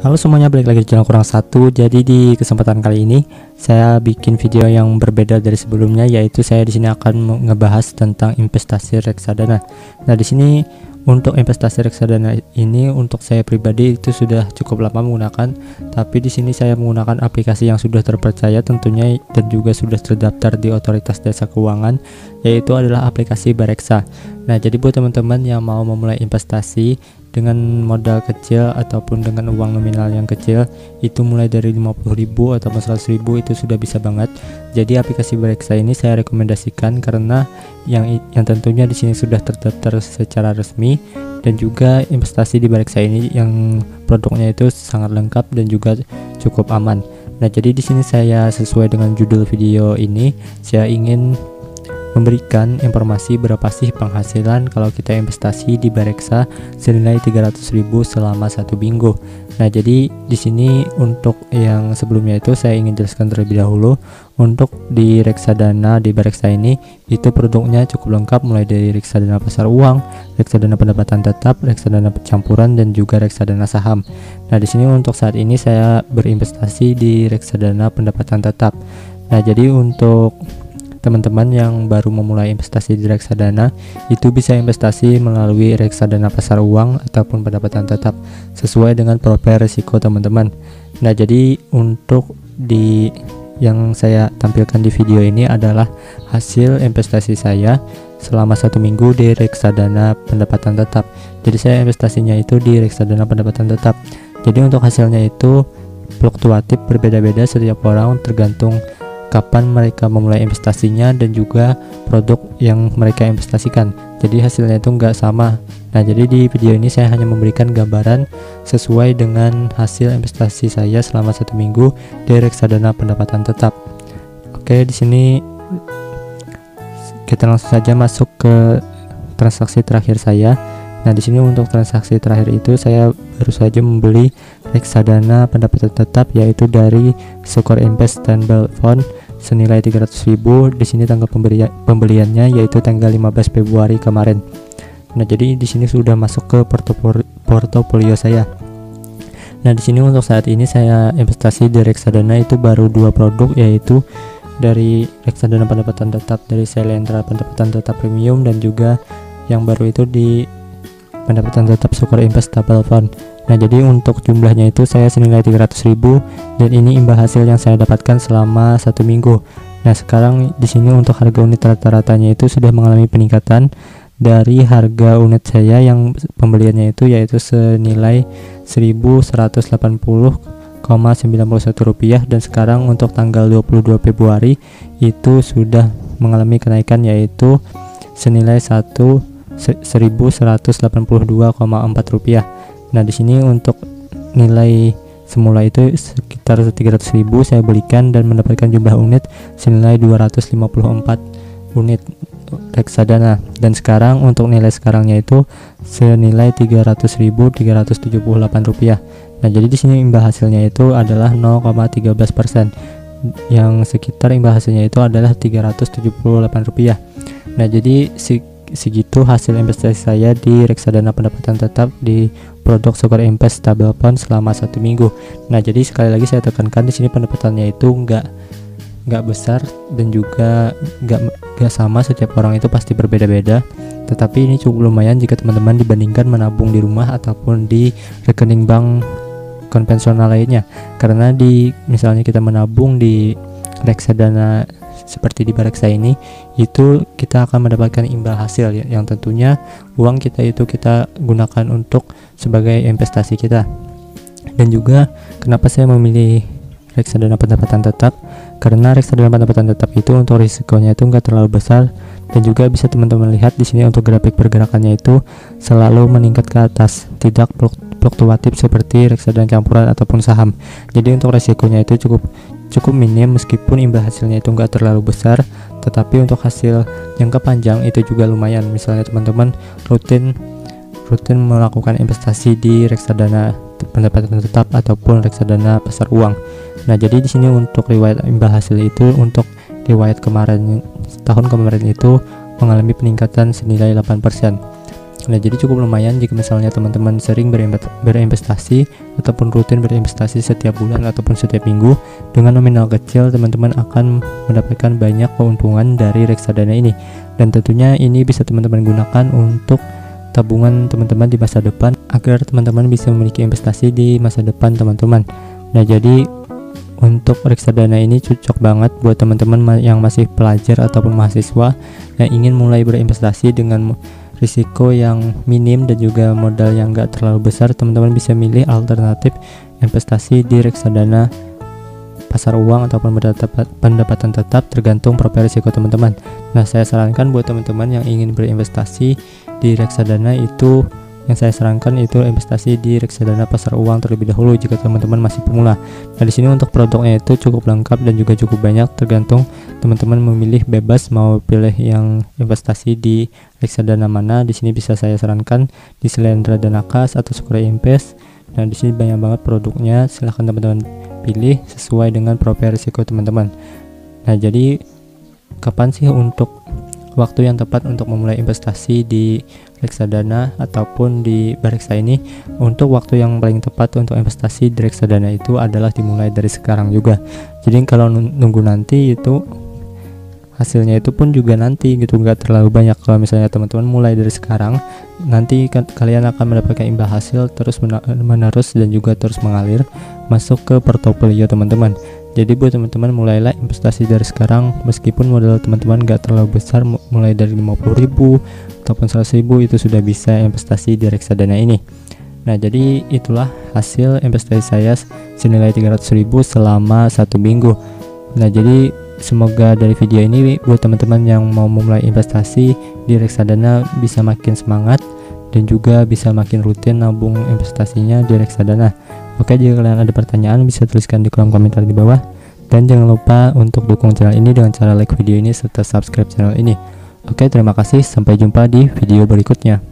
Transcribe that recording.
Halo semuanya, balik lagi di channel Kurang Satu. Jadi di kesempatan kali ini saya bikin video yang berbeda dari sebelumnya, yaitu saya di sini akan ngebahas tentang investasi reksadana. Nah, di sini untuk investasi reksadana ini untuk saya pribadi itu sudah cukup lama menggunakan, tapi di sini saya menggunakan aplikasi yang sudah terpercaya tentunya dan juga sudah terdaftar di Otoritas Jasa Keuangan, yaitu adalah aplikasi Bareksa. Nah, jadi buat teman-teman yang mau memulai investasi dengan modal kecil ataupun dengan uang nominal yang kecil, itu mulai dari 50.000 ataupun 100.000 itu sudah bisa banget. Jadi aplikasi Bareksa ini saya rekomendasikan karena yang tentunya di sini sudah terdaftar secara resmi, dan juga investasi di Bareksa ini yang produknya itu sangat lengkap dan juga cukup aman. Nah, jadi di sini saya sesuai dengan judul video ini, saya ingin memberikan informasi berapa sih penghasilan kalau kita investasi di Bareksa senilai 300.000 selama 1 minggu. Nah, jadi di sini untuk yang sebelumnya itu saya ingin jelaskan terlebih dahulu. Untuk di reksadana di Bareksa ini itu produknya cukup lengkap, mulai dari reksadana pasar uang, reksadana pendapatan tetap, reksadana campuran, dan juga reksadana saham. Nah, di sini untuk saat ini saya berinvestasi di reksadana pendapatan tetap. Nah, jadi untuk teman-teman yang baru memulai investasi di reksadana itu bisa investasi melalui reksadana pasar uang ataupun pendapatan tetap sesuai dengan profil risiko teman-teman. Nah, jadi untuk di yang saya tampilkan di video ini adalah hasil investasi saya selama 1 minggu di reksadana pendapatan tetap. Jadi saya investasinya itu di reksadana pendapatan tetap. Jadi untuk hasilnya itu fluktuatif, berbeda-beda setiap orang tergantung kapan mereka memulai investasinya dan juga produk yang mereka investasikan. Jadi hasilnya itu nggak sama. Nah, jadi di video ini saya hanya memberikan gambaran sesuai dengan hasil investasi saya selama 1 minggu di reksadana pendapatan tetap. Oke, di sini kita langsung saja masuk ke transaksi terakhir saya. Nah, di sini untuk transaksi terakhir itu saya baru saja membeli reksadana pendapatan tetap, yaitu dari Sukor Invest Stable Fund senilai 300.000. Di sini tanggal pembeliannya yaitu tanggal 15 Februari kemarin. Nah, jadi di sini sudah masuk ke portofolio saya. Nah, di sini untuk saat ini saya investasi di reksadana itu baru 2 produk, yaitu dari reksadana pendapatan tetap dari Selendra pendapatan tetap premium, dan juga yang baru itu di pendapatan tetap Sukor Invest Stable Fund. Nah, jadi untuk jumlahnya itu saya senilai 300.000, dan ini imbal hasil yang saya dapatkan selama 1 minggu. Nah, sekarang di sini untuk harga unit rata-ratanya itu sudah mengalami peningkatan dari harga unit saya yang pembeliannya itu yaitu senilai 1.180,91 rupiah, dan sekarang untuk tanggal 22 Februari itu sudah mengalami kenaikan yaitu senilai 1.182,4 rupiah. Nah, di sini untuk nilai semula itu sekitar 300.000 saya belikan dan mendapatkan jumlah unit senilai 254 unit reksadana, dan sekarang untuk nilai sekarangnya itu senilai 300.378 rupiah. Nah, jadi di sini imbal hasilnya itu adalah 0,13%, yang sekitar imbal hasilnya itu adalah 378 rupiah. Nah, jadi segitu hasil investasi saya di reksadana pendapatan tetap di produk Sukor Invest Stable Fund selama 1 minggu. Nah, jadi sekali lagi saya tekankan di sini pendapatannya itu nggak besar dan juga nggak sama, setiap orang itu pasti berbeda-beda. Tetapi ini cukup lumayan jika teman-teman dibandingkan menabung di rumah ataupun di rekening bank konvensional lainnya. Karena misalnya kita menabung di reksadana seperti di Bareksa ini, itu kita akan mendapatkan imbal hasil yang tentunya uang kita itu kita gunakan untuk sebagai investasi kita. Dan juga kenapa saya memilih reksadana pendapatan tetap, karena reksadana pendapatan tetap itu untuk risikonya itu enggak terlalu besar, dan juga bisa teman-teman lihat di sini untuk grafik pergerakannya itu selalu meningkat ke atas, tidak fluktuatif seperti reksadana campuran ataupun saham. Jadi untuk risikonya itu cukup minim, meskipun imbal hasilnya itu enggak terlalu besar, tetapi untuk hasil jangka panjang itu juga lumayan. Misalnya teman-teman rutin melakukan investasi di reksadana pendapatan tetap ataupun reksadana pasar uang. Nah, jadi di sini untuk riwayat imbal hasil itu untuk riwayat tahun kemarin itu mengalami peningkatan senilai 8%. Nah, jadi cukup lumayan jika misalnya teman-teman sering berinvestasi ataupun rutin berinvestasi setiap bulan ataupun setiap minggu. Dengan nominal kecil, teman-teman akan mendapatkan banyak keuntungan dari reksadana ini. Dan tentunya ini bisa teman-teman gunakan untuk tabungan teman-teman di masa depan, agar teman-teman bisa memiliki investasi di masa depan teman-teman. Nah, jadi untuk reksadana ini cocok banget buat teman-teman yang masih pelajar ataupun mahasiswa yang ingin mulai berinvestasi dengan risiko yang minim dan juga modal yang gak terlalu besar. Teman-teman bisa milih alternatif investasi di reksadana pasar uang ataupun pendapatan tetap, tergantung profil risiko teman-teman. Nah, saya sarankan buat teman-teman yang ingin berinvestasi di reksadana itu, yang saya sarankan itu investasi di reksadana pasar uang terlebih dahulu jika teman-teman masih pemula. Nah, di sini untuk produknya itu cukup lengkap dan juga cukup banyak, tergantung teman-teman memilih bebas mau pilih yang investasi di reksadana mana. Di sini bisa saya sarankan di Selendra Dana Kas atau Sukra Invest. Nah, di sini banyak banget produknya, silahkan teman-teman pilih sesuai dengan profil risiko teman-teman. Nah, jadi kapan sih untuk waktu yang tepat untuk memulai investasi di reksadana ataupun di Bareksa ini? Untuk waktu yang paling tepat untuk investasi di reksadana itu adalah dimulai dari sekarang juga. Jadi kalau nunggu nanti itu hasilnya itu pun juga nanti gitu, nggak terlalu banyak. Kalau misalnya teman-teman mulai dari sekarang, nanti kalian akan mendapatkan imbal hasil terus menerus dan juga terus mengalir masuk ke portofolio teman-teman. Jadi buat teman-teman, mulailah investasi dari sekarang, meskipun modal teman-teman gak terlalu besar, mulai dari 50.000 ataupun 100.000 itu sudah bisa investasi di reksadana ini. Nah, jadi itulah hasil investasi saya senilai 300.000 selama 1 minggu. Nah, jadi semoga dari video ini buat teman-teman yang mau memulai investasi di reksadana bisa makin semangat dan juga bisa makin rutin nabung investasinya di reksadana. Oke, jika kalian ada pertanyaan bisa tuliskan di kolom komentar di bawah, dan jangan lupa untuk dukung channel ini dengan cara like video ini serta subscribe channel ini. Oke, terima kasih, sampai jumpa di video berikutnya.